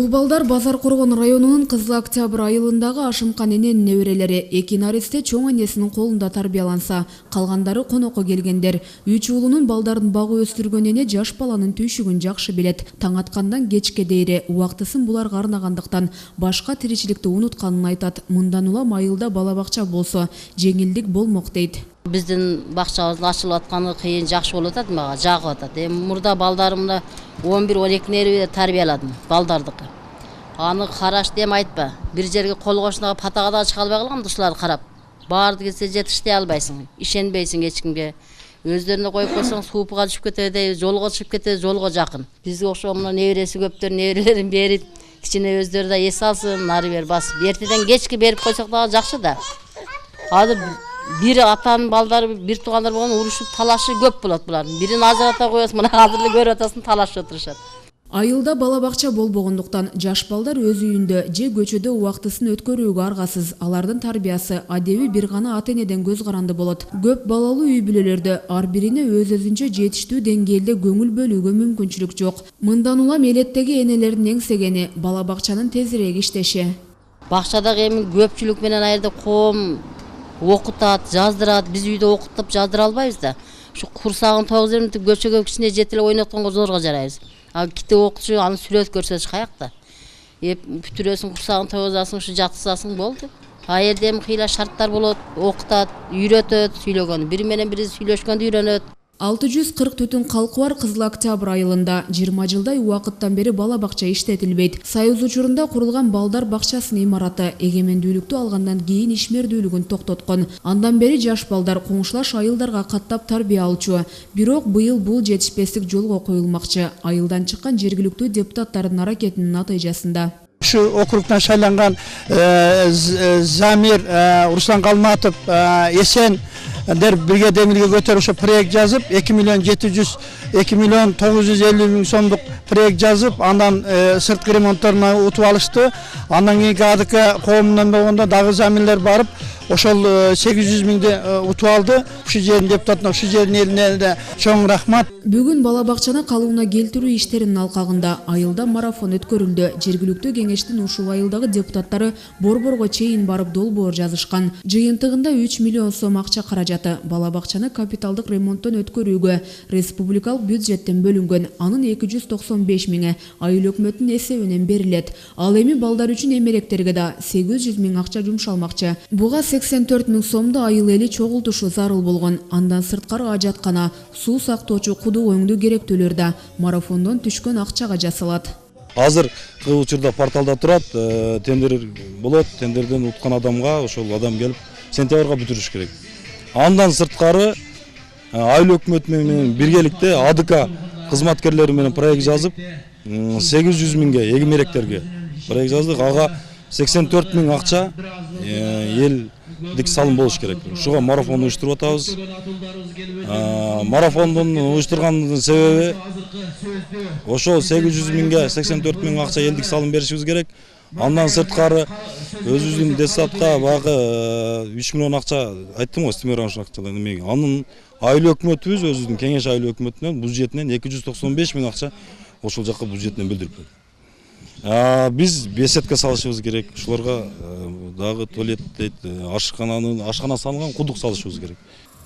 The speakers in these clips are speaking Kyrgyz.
Бул балдар Базар Коргон районунун Кызыл Октябрь айылындагы Ашымкан эненин неберелери. Эки наристе чоң энесинин колунда тарбияланса, калгандары конокко келгендер. 3 уулунун балдарын багып өстүргөн эне жаш баланын түйшүгүн жакшы билет. Таң аткандан кечке дейре убактысын буларга арнагандыктан башка тиричиликти унутканын айтат. Мындан улам айылда бала бакча болсо жеңилдик болмок дейт. Биздин бакчабыздын ачылып атканы кыйын жакшы болуп атат, мага жагып атат. Мурда балдарымды 11-12 нервиде тарбияладым, балдардыкы. Аны караш дем айтпа. Бир жерге кол кошуна патага да чыга албай калган ушуларды карап. Баарды келсе жетиштей албайсың, ишенбейсиң эч кимге. Өздөрүнө коюп койсоң суупуга түшүп кетеди, жолго чыгып кетеди, жолго жакын. Бизге окшогон мына небереси көптөр неберелерин берип, кичине өздөрү да эс алсын, нары бер басып. Эртеден кечке берип койсок да жакшы да. Азыр бир атанын балдары, бир туугандар болгон урушуп талашы көп болот булардын. Бирин ажырата коесуң, мына азыр эле көрүп атасың, талашып отурушат. Айылда бала бакча болбогондуктан жаш балдар өз үйүндө же көчөдө убактысын өткөрүүгө аргасыз. Алардын тарбиясы, адеби бир гана ата-энеден көз каранды болот. Көп балалуу үй бүлөлөрдө ар бирине өз-өзүнчө жетиштүү деңгээлде көңүл бөлүүгө мүмкүнчүлүк жок. Мындан улам элеттеги энелердин эңсегени бала бакчанын тезирээк иштеши. Бакчадагы эми көпчүлүк менен айырда коом окутат, жаздырат. Биз үйдө окутуп жаздыра албайбыз да. Ушу курсагын тогуз эмтип көчөгө кичине жетелеп ойнотконго зорго жарайбыз. Ал ките окутчу аны сүрөт көрсөтүш каякта. Бүтүрөсүң, курсагын тогузасың, ушу жаткызасың болду. А жерде эми кыйла шарттар болот, окутат, үйрөтөт, сүйлөгөнү. Бири менен бири сүйлөшкөндү үйрөнөт. 640 түтүн калкы бар Кызыл Октябрь айылында 20 жылдай убакыттан бери бала бакча иштетилбейт. Союз учурунда курулган балдар бакчасынын имараты эгемендүүлүктү алгандан кийин ишмердүүлүгүн токтоткон. Андан бери жаш балдар коңшулаш айылдарга каттап тарбия алчу. Бирок быйыл бул жетишпестик жолго коюлмакчы. Айылдан чыккан жергиликтүү депутаттардын аракетинин натыйжасында. Şu okruktan şaylangan Zamir, Ruslan Kalmatov, Esen birge demirge götürüşü proyekt yazıp 2 milyon 950 bin somduk proyekt yazıp andan sırtkı remontlarına utup alıştı. Andan keyinki adıkı kovumundan bolganda dagı Zamirler barıp oşol 800 mingde utup aldı. Şu jerin deputatına, şu jerin eline de çoğun rahmat. Бүгүн бала бакчаны калыбына келтирүү иштеринин алкагында айылда марафон өткөрүлдү. Жергиликтүү кеңештин ушул айылдагы депутаттары борборго чейин барып долбоор жазышкан. Жыйынтыгында 3 миллион сом акча каражаты бала бакчаны капиталдык ремонттон өткөрүүгө республикалык бюджеттен бөлүнгөн. Анын 295 миңи айыл өкмөтүнүн эсебинен берилет. Ал эми балдар үчүн эмеректерге да 800 миң акча жумшалмакчы. Буга 84 миң сомду айыл эли чогултушу зарыл болгон. Андан сырткары ажаткана, суу сактоочу кудук өңдүү керектүүлөр да марафондон түшкөн акчага жасалат. Азыр учурда порталда турат, тендер болот, тендерден уткан адамга ошол адам келип сентябрга бүтүрүш керек. Андан сырткары айыл өкмөтү менен биргеликте АДК кызматкерлери менен проект жазып 800 миңге эгемеректерге проект жаздык. Ага 84 миң акча элдик салым болуш керек. Ушуга марафон уюштуруп атабыз. Марафондун уюштургандын себеби ошол 800 миңге 84 миң акча элдик салым беришибиз керек. Андан сырткары өзүбүздүн депутатка багы 3 миллион акча айттым го, стимулировать акчалар немеге. Анын айыл өкмөтүбүз өзүбүздүн кеңеш айыл өкмөтүнөн бюджетинен 295 миң акча ошол жакка бюджетинен билдирип койдук. Биз беседка салышыбыз керек. Ушуларга дагы туалет, ашкана салынган кудук салышыбыз керек.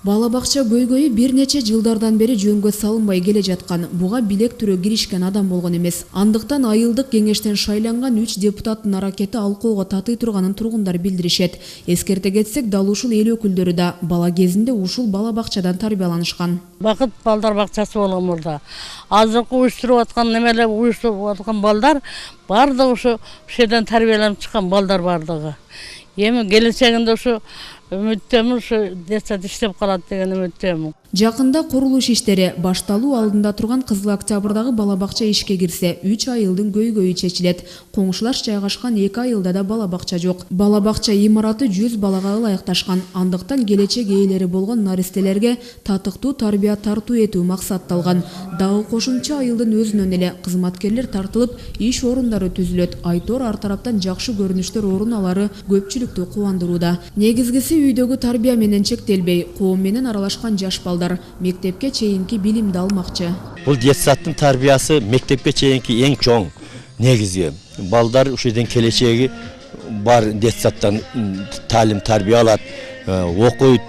Бала бакча көйгөйү бир нече жылдардан бери жөнгө салынбай келе жаткан. Буга билек түрө киришкен адам болгон эмес. Андыктан айылдык кеңештен шайланган 3 депутаттын аракети алкоого татый турганын тургундар билдиришет. Эскерте кетсек, дал ушул эл өкүлдөрү да бала кезинде ушул бала бакчадан тарбияланышкан. Бакыт балдар бакчасы болгон мурда. Азыркы уюштуруп аткан немелер уюштуруп аткан балдар бардыгы ушу жерден тарбияланып чыккан балдар бардыгы. Эми келечегинде ушу үмүттөмүн ушу детсад иштеп калат деген үмүттөмүн. Жакында курулуш иштери башталуу алдында турган Кызыл Октябрдагы бала бакча ишке кирсе, 3 айылдын көйгөйү чечилет. Коңшулаш жайгашкан 2 айылда да бала бакча жок. Бала бакча имараты 100 балага ылайыкташкан. Андыктан келечек ээлери болгон наристелерге татыктуу тарбия тартуу этүү максатталган. Дагы кошумча айылдын өзүнөн эле кызматкерлер тартылып, иш орундары түзүлөт. Айтор ар тараптан жакшы көрүнүштөр орун алары көпчүлүктү кубандырууда. Негизгиси үйдөгү тарбия менен чектелбей, коом менен аралашкан жаш балдар мектепке чейинки билимди алмакчы. Бул детсаттын тарбиясы мектепке чейинки эң чоң негизи. балдар ушул жерден келечеги бар детсаттан талим тарбия алат, окуйт,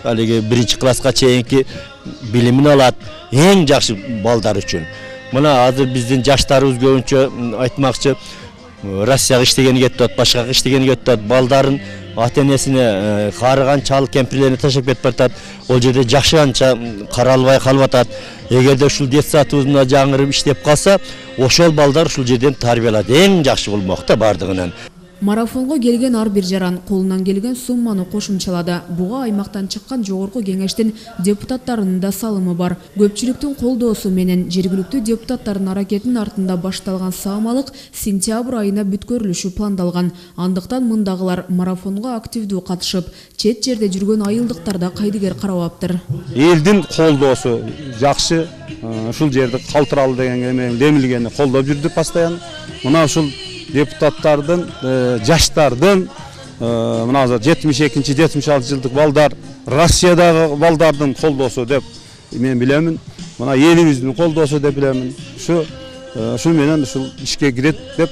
биринчи класска чейинки билимин алат. Эң жакшы балдар үчүн. Мына азыр биздин жаштарыбыз көбүнчө айтмакчы, Россияга иштегени кетип, башка иштегени кетип, балдарын ата-энесине карыган чал кемпирлерин таштап кетип атат. Ол жерде жакшы анча каралбай калып атат. Эгерде ушул детсатыбызда жаңырып иштеп калса, ошол балдар ушул жерден тарбиялат. Эң жакшы болмок да бардыгынан. Марафонго келген ар бир жаран колунан келген сумманы кошумчалады. Буга аймактан чыккан жогорку кеңештин депутаттарынын да салымы бар. Көпчүлүктүн колдоосу менен жергиликтүү депутаттардын аракетинин артында башталган саамалык сентябрь айына бүткөрүлүшү пландалган. Андыктан мындагылар марафонго активдүү катышып, чет жерде жүргөн айылдыктар да кайдыгер карабаптыр. Элдин колдоосу жакшы, ушул жерди калтыралы деген демилгени колдоп жүрдү постоянно. Мына ушул депутаттардын, жаштардын, мына 72-76 жылдык балдар, Россиядагы балдардын колдоосу деп мен билемин. Мына элибиздин колдоосу деп билемин. Ушул менен ушул ишке кирет деп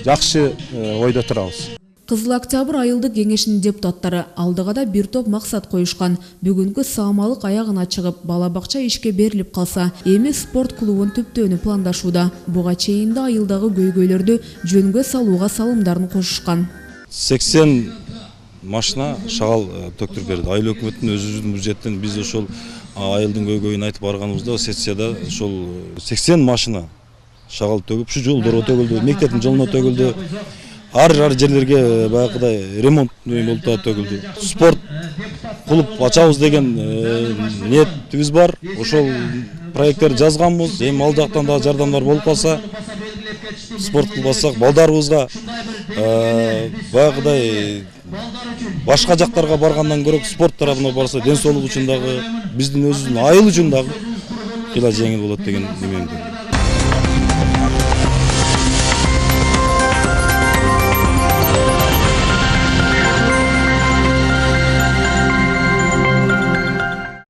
жакшы ойдо турабыз. Кызыл Октябрь айылдык кеңешинин депутаттары алдыга да бир топ максат коюшкан. Бүгүнкү саамалык аягына чыгып, бала бакча ишке берилип калса, эми спорт клубун түптөөнү пландашууда. Буга чейин да айылдагы көйгөйлөрдү жөнгө салууга салымдарын кошушкан. 80 машина шагал төктүрүп берди. Айыл өкмөттүн өзүбүздүн бюджеттен биз ошол айылдын көйгөйүн айтып барганыбызда сессияда ошол 80 машина шагал төгүп, ушу жолдорго төгүлдү, мектептин жолуна төгүлдү. Ар жерлерге баягыдай ремонт болуп төгүлдү. Спорт клуб ачабыз деген ниетибиз бар. Ошол проекттерди жазганбыз. Эми ал жактан да жардамдар болуп калса, спорт клуб ачсак, балдарыбызга баягыдай башка жактарга баргандан көрө спорт тарабына барса, ден соолук үчүн дагы, биздин өзүбүздүн айыл үчүн дагы кыйла жеңил болот деген немемди.